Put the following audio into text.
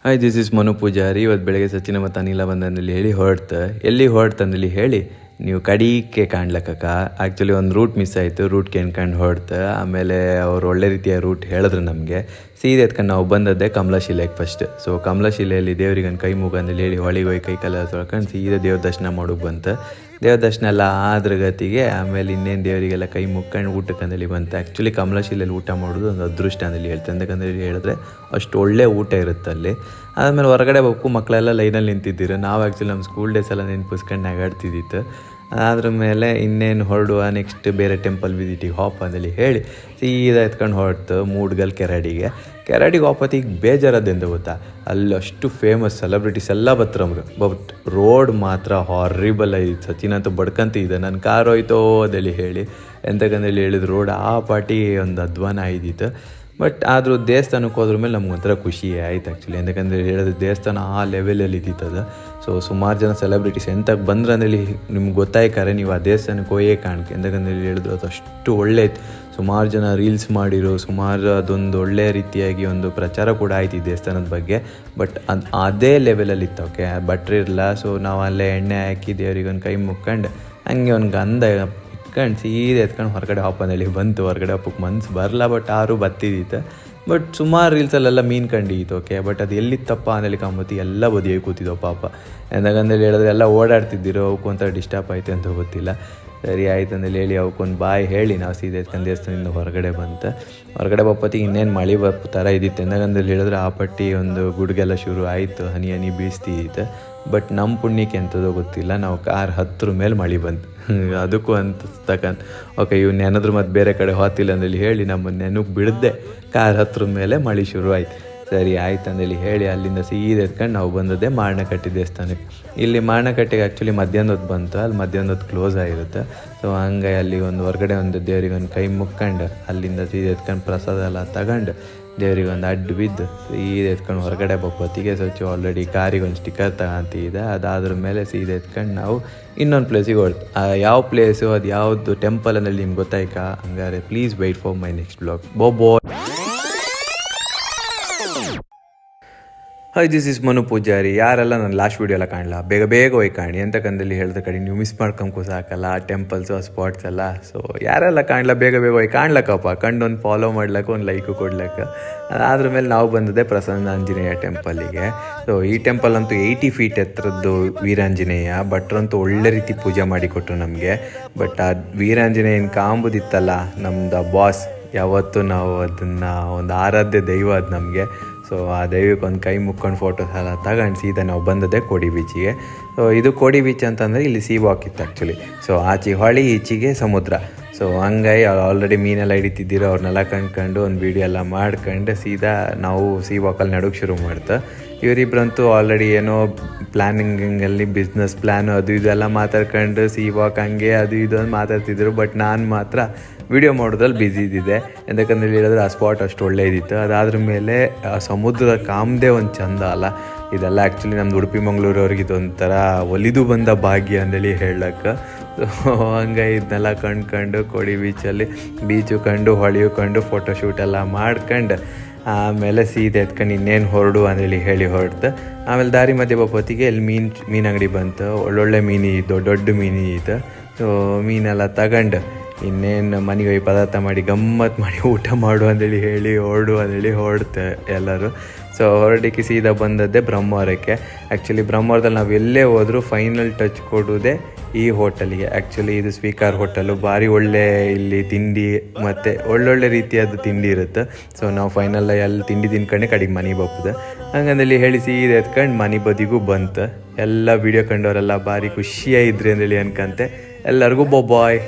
Hi, this is Manu Poojari. ಇವತ್ತು ಬೆಳಗ್ಗೆ ಸಚಿನ ಮತ್ತು ಅನಿಲ ಬಂದಂದಲ್ಲಿ ಹೇಳಿ ಎಲ್ಲಿ ಹೊರಡ್ತಂದಲ್ಲಿ ಹೇಳಿ ನೀವು ಕಡೀಕೆ ಕಾಣ್ಲಕ್ಕ. ಆ್ಯಕ್ಚುಲಿ ಒಂದು ರೂಟ್ ಮಿಸ್ ಆಯಿತು, ರೂಟ್ಗೆ ಎನ್ಕಂಡು ಆಮೇಲೆ ಅವ್ರು ಒಳ್ಳೆ ರೀತಿಯ ರೂಟ್ ಹೇಳಿದ್ರು ನಮಗೆ. ಸೀದೆ ಎತ್ಕೊಂಡು ನಾವು ಬಂದದ್ದೇ ಕಮಲಾಶಿಲೆಗೆ ಫಸ್ಟ್. ಸೊ ಕಮಲಾಶಿಲೆಯಲ್ಲಿ ದೇವ್ರಿಗೆ ಕೈ ಮುಗಂದಲ್ಲಿ ಹೇಳಿ ಹೊಳಿಗೆ ಹೋಗಿ ಕೈ ಕಾಲ ತೊಳ್ಕೊಂಡು ಸೀದಾ ದೇವ್ರ ದರ್ಶನ ಮಾಡೋಕೆ ಬಂತು. ದೇವ್ರ ದರ್ಶನ ಎಲ್ಲ ಆದ್ರ ಗತಿಗೆ ಆಮೇಲೆ ಇನ್ನೇನು ದೇವರಿಗೆಲ್ಲ ಕೈ ಮುಕ್ಕೊಂಡು ಊಟಕ್ಕೆ ಅಂದೇಳಿ ಬಂತು. ಆ್ಯಕ್ಚುಲಿ ಕಮಲಾಶಿಲೆಯಲ್ಲಿ ಊಟ ಮಾಡೋದು ಒಂದು ಅದೃಷ್ಟ ಅಂದೇಳಿ ಹೇಳ್ತಾರೆ. ಯಾಕಂದೇಳಿ ಹೇಳಿದ್ರೆ ಅಷ್ಟು ಒಳ್ಳೆ ಊಟ ಇರುತ್ತೆ ಅಲ್ಲಿ. ಆದಮೇಲೆ ಹೊರಗಡೆ ಹೋಗ್ಕು ಮಕ್ಕಳೆಲ್ಲ ಲೈನಲ್ಲಿ ನಿಂತಿದ್ದೀರ. ನಾವು ಆ್ಯಕ್ಚುಲಿ ನಮ್ಮ ಸ್ಕೂಲ್ ಡೇಸ್ ಎಲ್ಲ ನೆನಪಿಸ್ಕೊಂಡು ನಗಾಡ್ತಿದ್ದಿತ್ತು. ಅದ್ರ ಮೇಲೆ ಇನ್ನೇನು ಹೊರಡುವ ನೆಕ್ಸ್ಟ್ ಬೇರೆ ಟೆಂಪಲ್ ವಿಸಿಟಿಗೆ ಹಾಪ್ ಅಂದೇಳಿ ಹೇಳಿ ಸೀದಾ ಎತ್ಕೊಂಡು ಹೊರಡ್ತು ಮೂಡ್ಗಲ್ ಕೆರಾಡಿಗೆ ಹೋಪತ್ತಿಗೆ ಬೇಜಾರದ್ದೆಂದು ಗೊತ್ತಾ, ಅಲ್ಲಿ ಅಷ್ಟು ಫೇಮಸ್ ಸೆಲೆಬ್ರಿಟೀಸ್ ಎಲ್ಲ ಬತ್ತರಮ್ಗೆ. ಬಟ್ ರೋಡ್ ಮಾತ್ರ ಹಾರಿಬಲ್ ಆಯ್ತು. ಸಚಿನ್ ಅಂತೂ ಬಡ್ಕಂತಿದ್ದೆ, ನನ್ನ ಕಾರ್ ಹೋಯ್ತೋ ಅದೇಳಿ ಹೇಳಿ ಎಂತಕ್ಕಂದೇಳಿ ಹೇಳಿದ್ರು. ರೋಡ್ ಆ ಪಾಟಿ ಒಂದು ಅಧ್ವಾನ ಆಯ್ದಿತ್ತು. ಬಟ್ ಆದರೂ ದೇವಸ್ಥಾನಕ್ಕೆ ಹೋದ್ರ ಮೇಲೆ ನಮ್ಗೊಂಥರ ಖುಷಿ ಆಯ್ತು ಆ್ಯಕ್ಚುಲಿ. ಎಂತಕ್ಕಂದ್ರೆ ಹೇಳಿದ್ರೆ ದೇವಸ್ಥಾನ ಆ ಲೆವೆಲಲ್ಲಿ ಇದ್ದಿತ್ತದ. ಸೊ ಸುಮಾರು ಜನ ಸೆಲೆಬ್ರಿಟೀಸ್ ಎಂತಕ್ಕೆ ಬಂದ್ರೆ ಅಂದೇಳಿ ನಿಮ್ಗೆ ಗೊತ್ತಾಯ್ಕಾರೆ ನೀವು ಆ ದೇವಸ್ಥಾನಕ್ಕೆ ಹೋಯೇ ಕಾಣಕ್ಕೆ. ಎಂತಕ್ಕಂದೇಳಿ ಹೇಳಿದ್ರು ಅದು ಅಷ್ಟು ಒಳ್ಳೆ ಇತ್ತು. ಸುಮಾರು ಜನ ರೀಲ್ಸ್ ಮಾಡಿರೋ, ಸುಮಾರು ಅದೊಂದು ಒಳ್ಳೆಯ ರೀತಿಯಾಗಿ ಒಂದು ಪ್ರಚಾರ ಕೂಡ ಆಯ್ತು ಈ ದೇವಸ್ಥಾನದ ಬಗ್ಗೆ. ಬಟ್ ಅದೇ ಲೆವೆಲಲ್ಲಿ ಇತ್ತು. ಓಕೆ, ಬಟ್ರೆ ಇರಲ್ಲ. ಸೊ ನಾವು ಅಲ್ಲೇ ಎಣ್ಣೆ ಹಾಕಿ ದೇವ್ರಿಗೆ ಒಂದು ಕೈ ಮುಕ್ಕೊಂಡು ಹಂಗೆ ಒಂದು ಗಂಧ ಇಟ್ಕೊಂಡು ಸೀದೆ ಎತ್ಕೊಂಡು ಹೊರಗಡೆ ಹಾಪಂದೇಳಿ ಬಂತು. ಹೊರಗಡೆ ಹಪ್ಪಕ್ಕೆ ಮನ್ಸು ಬರಲ್ಲ, ಬಟ್ ಆರು ಬತ್ತಿದ್ದಿತ್ತು. ಬಟ್ ಸುಮಾರು ರೀಲ್ಸಲ್ಲೆಲ್ಲ ಮೀನು ಕಂಡಿತ್ತು. ಓಕೆ, ಬಟ್ ಅದು ಎಲ್ಲಿತ್ತಪ್ಪ ಅಂದೇಳಿ ಕಾಂಬತ್ತಿ ಎಲ್ಲ ಬದಿಯಾಗಿ ಕೂತಿದ್ದವು ಪಾಪ. ಎಂದಾಗಂದೇಳಿ ಹೇಳಿದ್ರೆ ಎಲ್ಲ ಓಡಾಡ್ತಿದ್ದಿರೋ ಅವಕ್ಕೂ ಒಂಥರ ಡಿಸ್ಟರ್ಬ್ ಆಯ್ತು ಅಂತ ಗೊತ್ತಿಲ್ಲ. ಸರಿ ಆಯ್ತು ಅಂದೇಳಿ ಹೇಳಿ ಅವಕ್ಕೊಂದು ಬಾಯ್ ಹೇಳಿ ನಾವು ಸೀದೆ ಎತ್ಕೊಂಡು ದೇವಸ್ಥಾನದಿಂದ ಹೊರಗಡೆ ಬಂತು. ಹೊರಗಡೆ ಬಪ್ಪತ್ತಿಗೆ ಇನ್ನೇನು ಮಳೆ ಬಪ್ಪು ಥರ ಇದ್ದಿತ್ತು. ಎಂದಾಗಂದೇಳಿ ಹೇಳಿದ್ರೆ ಆ ಪಟ್ಟಿ ಒಂದು ಗುಡ್ಗೆಲ್ಲ ಶುರು ಆಯಿತು, ಹನಿ ಬೀಸ್ತಿದ್ದಿತ್ತು. ಬಟ್ ನಮ್ಮ ಪುಣ್ಯಕ್ಕೆ ಎಂಥದೋ ಗೊತ್ತಿಲ್ಲ, ನಾವು ಕಾರ್ ಹತ್ರ ಮೇಲೆ ಮಳೆ ಬಂತು. ಅದಕ್ಕೂ ಅಂತ ಓಕೆ ಇವ್ನು ಏನಾದರೂ ಮತ್ತು ಬೇರೆ ಕಡೆ ಹೋತಿಲ್ಲ ಅಂದೇಳಿ ಹೇಳಿ ನಮ್ಮ ನೆನಪು ಬಿಡದೆ ಕಾರ್ ಹತ್ರ ಮೇಲೆ ಮಳೆ ಶುರು ಆಯ್ತು. ಸರಿ ಆಯ್ತು ಅಂದೇಳಿ ಹೇಳಿ ಅಲ್ಲಿಂದ ಸೀದೆ ಎತ್ಕೊಂಡು ನಾವು ಬಂದದ್ದೇ ಮಾರ್ನಕಟ್ಟೆ ದೇವಸ್ಥಾನಕ್ಕೆ. ಇಲ್ಲಿ ಮಾರ್ನಕಟ್ಟೆಗೆ ಆ್ಯಕ್ಚುಲಿ ಮಧ್ಯಾಹ್ನ ಹೊತ್ತು ಬಂತು, ಅಲ್ಲಿ ಮಧ್ಯಾಹ್ನ ಹೊತ್ತು ಕ್ಲೋಸ್ ಆಗಿರುತ್ತೆ. ಸೊ ಹಂಗೆ ಅಲ್ಲಿ ಒಂದು ಹೊರಗಡೆ ಒಂದು ದೇವ್ರಿಗೆ ಒಂದು ಕೈ ಮುಕ್ಕೊಂಡು ಅಲ್ಲಿಂದ ಸೀದೆ ಎತ್ಕೊಂಡು ಪ್ರಸಾದ ಎಲ್ಲ ತಗೊಂಡು ದೇವ್ರಿಗೆ ಒಂದು ಅಡ್ಡು ಬಿದ್ದು ಸೀದೆ ಎತ್ಕೊಂಡು ಹೊರಗಡೆ ಬಪ್ಪತ್ತಿಗೆ ಸ್ವಚ್ಛ ಆಲ್ರೆಡಿ ಕಾರಿಗೆ ಒಂದು ಸ್ಟಿಕ್ಕರ್ ತಗೊಂತಿದ್ದೆ. ಅದಾದ್ರ ಮೇಲೆ ಸೀದೆ ಎತ್ಕೊಂಡು ನಾವು ಇನ್ನೊಂದು ಪ್ಲೇಸಿಗೆ ಹೊರಟು. ಯಾವ ಪ್ಲೇಸು ಅದು ಯಾವುದು ಟೆಂಪಲ್ ಅನ್ನಲ್ಲಿ ನಿಮ್ಗೆ ಗೊತ್ತಾಯ್ಕಾ? ಹಂಗಾರೆ please wait for my next blog. ಬೋ. Hi, this is Manu Poojary. ಯಾರೆಲ್ಲ ನಾನು ಲಾಸ್ಟ್ ವೀಡಿಯೋ ಎಲ್ಲ ಕಾಣಲ್ಲ, ಬೇಗ ಹೋಗಿ ಕಾಣಿ ಅಂತಕ್ಕಂದಲ್ಲಿ ಹೇಳಿದ ಕಡೆ ನೀವು ಮಿಸ್ ಮಾಡ್ಕೊಂಬು ಸಾಕಲ್ಲ ಆ ಟೆಂಪಲ್ಸು ಆ ಸ್ಪಾಟ್ಸ್ ಎಲ್ಲ. ಸೊ ಯಾರೆಲ್ಲ ಕಾಣಲ್ಲ ಬೇಗ ಹೋಗಿ ಕಾಣ್ಲಕ್ಕಪ್ಪ, ಕಂಡು ಒಂದು ಫಾಲೋ ಮಾಡ್ಲಕ್ಕ, ಒಂದು ಲೈಕು ಕೊಡ್ಲಕ್ಕ. ಅದ್ರ ಮೇಲೆ ನಾವು ಬಂದದ್ದೇ ಪ್ರಸನ್ನ ಆಂಜನೇಯ ಟೆಂಪಲಿಗೆ. ಸೊ ಈ ಟೆಂಪಲ್ ಅಂತೂ 80 ಫೀಟ್ ಎತ್ತರದ್ದು ವೀರಾಂಜನೇಯ. ಭಟ್ರಂತೂ ಒಳ್ಳೆ ರೀತಿ ಪೂಜೆ ಮಾಡಿಕೊಟ್ರು ನಮಗೆ. ಬಟ್ ಆ ವೀರಾಂಜನೇಯನ ಕಾಂಬುದಿತ್ತಲ್ಲ ನಮ್ದು ಬಾಸ್, ಯಾವತ್ತೂ ನಾವು ಅದನ್ನು ಒಂದು ಆರಾಧ್ಯ ದೈವ ಅದು ನಮಗೆ. ಸೊ ಆ ದೈವಕ್ಕೆ ಒಂದು ಕೈ ಮುಕ್ಕೊಂಡು ಫೋಟೋಸ್ ಎಲ್ಲ ತಗೊಂಡು ಸೀದಾ ನಾವು ಬಂದದ್ದೇ ಕೋಡಿ ಬೀಚಿಗೆ. ಸೊ ಇದು ಕೋಡಿ ಬೀಚ್ ಅಂತಂದರೆ ಇಲ್ಲಿ ಸೀ ವಾಕ್ ಇತ್ತು ಆ್ಯಕ್ಚುಲಿ. ಸೊ ಆಚೆ ಹೊಳಿ ಈಚೆಗೆ ಸಮುದ್ರ. ಸೊ ಹಂಗಾಗಿ ಆಲ್ರೆಡಿ ಮೀನೆಲ್ಲ ಹಿಡಿತಿದ್ದೀರೋ ಅವ್ರನ್ನೆಲ್ಲ ಕಂಡ್ಕೊಂಡು ಒಂದು ವೀಡಿಯೋ ಎಲ್ಲ ಮಾಡ್ಕೊಂಡು ಸೀದಾ ನಾವು ಸೀ ವಾಕಲ್ಲಿ ನಡೋಕ್ಕೆ ಶುರು ಮಾಡ್ತು. ಇವರಿಬ್ಬರಂತೂ ಆಲ್ರೆಡಿ ಏನೋ ಪ್ಲ್ಯಾನಿಂಗಲ್ಲಿ ಬಿಸ್ನೆಸ್ ಪ್ಲ್ಯಾನು ಅದು ಇದೆಲ್ಲ ಮಾತಾಡ್ಕೊಂಡು ಸೀ ವಾಕ್ ಹಂಗೆ ಅದು ಇದು ಅಂತ ಮಾತಾಡ್ತಿದ್ರು. ಬಟ್ ನಾನು ಮಾತ್ರ ವಿಡಿಯೋ ಮಾಡೋದ್ರಲ್ಲಿ ಬ್ಯುಸಿ ಇದ್ದಿದ್ದೆ. ಎಂತಕ್ಕಂದ್ರೆ ಹೇಳಿದ್ರೆ ಆ ಸ್ಪಾಟ್ ಅಷ್ಟು ಒಳ್ಳೆ ಇದ್ದಿತ್ತು. ಅದಾದ್ರ ಮೇಲೆ ಆ ಸಮುದ್ರದ ಕಾಮ್ದೇ ಒಂದು ಚಂದ ಅಲ್ಲ. ಇದೆಲ್ಲ ಆ್ಯಕ್ಚುಲಿ ನಮ್ದು ಉಡುಪಿ ಮಂಗಳೂರವ್ರಿಗೆ ಇದೊಂಥರ ಒಲಿದು ಬಂದ ಭಾಗ್ಯ ಅಂದೇಳಿ ಹೇಳಕ್ಕೆ. ಸೊ ಹಂಗೆ ಇದನ್ನೆಲ್ಲ ಕಂಡು ಕೋಡಿ ಬೀಚು ಕಂಡು ಹೊಳೆಯು ಕಂಡು ಫೋಟೋಶೂಟ್ ಎಲ್ಲ ಮಾಡ್ಕೊಂಡು ಆಮೇಲೆ ಸೀದೆ ಎತ್ಕೊಂಡು ಇನ್ನೇನು ಹೊರಡು ಅಂದೇಳಿ ಹೇಳಿ ಹೊರಡ್ತು. ಆಮೇಲೆ ದಾರಿ ಮಧ್ಯೆ ಬಪ್ಪತ್ತಿಗೆ ಇಲ್ಲಿ ಮೀನು ಅಂಗಡಿ ಬಂತು. ಒಳ್ಳೊಳ್ಳೆ ಮೀನು ಇದ್ದು, ದೊಡ್ಡ ಮೀನು ಇತ್ತು. ಸೊ ಮೀನೆಲ್ಲ ತಗೊಂಡು ಇನ್ನೇನು ಮನೆಗೆ ಹೋಗಿ ಪದಾರ್ಥ ಮಾಡಿ ಗಮ್ಮತ್ತು ಮಾಡಿ ಊಟ ಮಾಡು ಅಂದೇಳಿ ಹೇಳಿ ಹೊರಡ್ತೆ ಎಲ್ಲರೂ. ಸೊ ಹೊರಡಿಕೆ ಸೀದಾ ಬಂದದ್ದೇ ಬ್ರಹ್ಮವರಕ್ಕೆ. ಆ್ಯಕ್ಚುಲಿ ಬ್ರಹ್ಮವರದಲ್ಲಿ ನಾವು ಎಲ್ಲೇ ಹೋದರೂ ಫೈನಲ್ ಟಚ್ ಕೊಡೋದೇ ಈ ಹೋಟೆಲಿಗೆ. ಆ್ಯಕ್ಚುಲಿ ಇದು ಸ್ವೀಕಾರ್ ಹೋಟೆಲು, ಭಾರಿ ಒಳ್ಳೆ ಇಲ್ಲಿ ತಿಂಡಿ ಮತ್ತು ಒಳ್ಳೊಳ್ಳೆ ರೀತಿಯಾದ ತಿಂಡಿ ಇರುತ್ತೆ. ಸೊ ನಾವು ಫೈನಲ್ ಅಲ್ಲಿ ತಿಂಡಿ ತಿನ್ಕೊಂಡೆ ಕಡೆಗೆ ಮನೆ ಬಪ್ಪದೆ. ಹಂಗಂದಲ್ಲಿ ಹೇಳಿ ಸೀದಾ ಎತ್ಕೊಂಡು ಮನೆ ಬದಿಗೂ ಬಂತು. ಎಲ್ಲ ವೀಡಿಯೋ ಕಂಡವರೆಲ್ಲ ಭಾರಿ ಖುಷಿಯಾಗಿದ್ರಿ ಅಂದೇಳಿ ಅನ್ಕಂತೆ. ಎಲ್ಲರಿಗೂ ಬಾಯ್.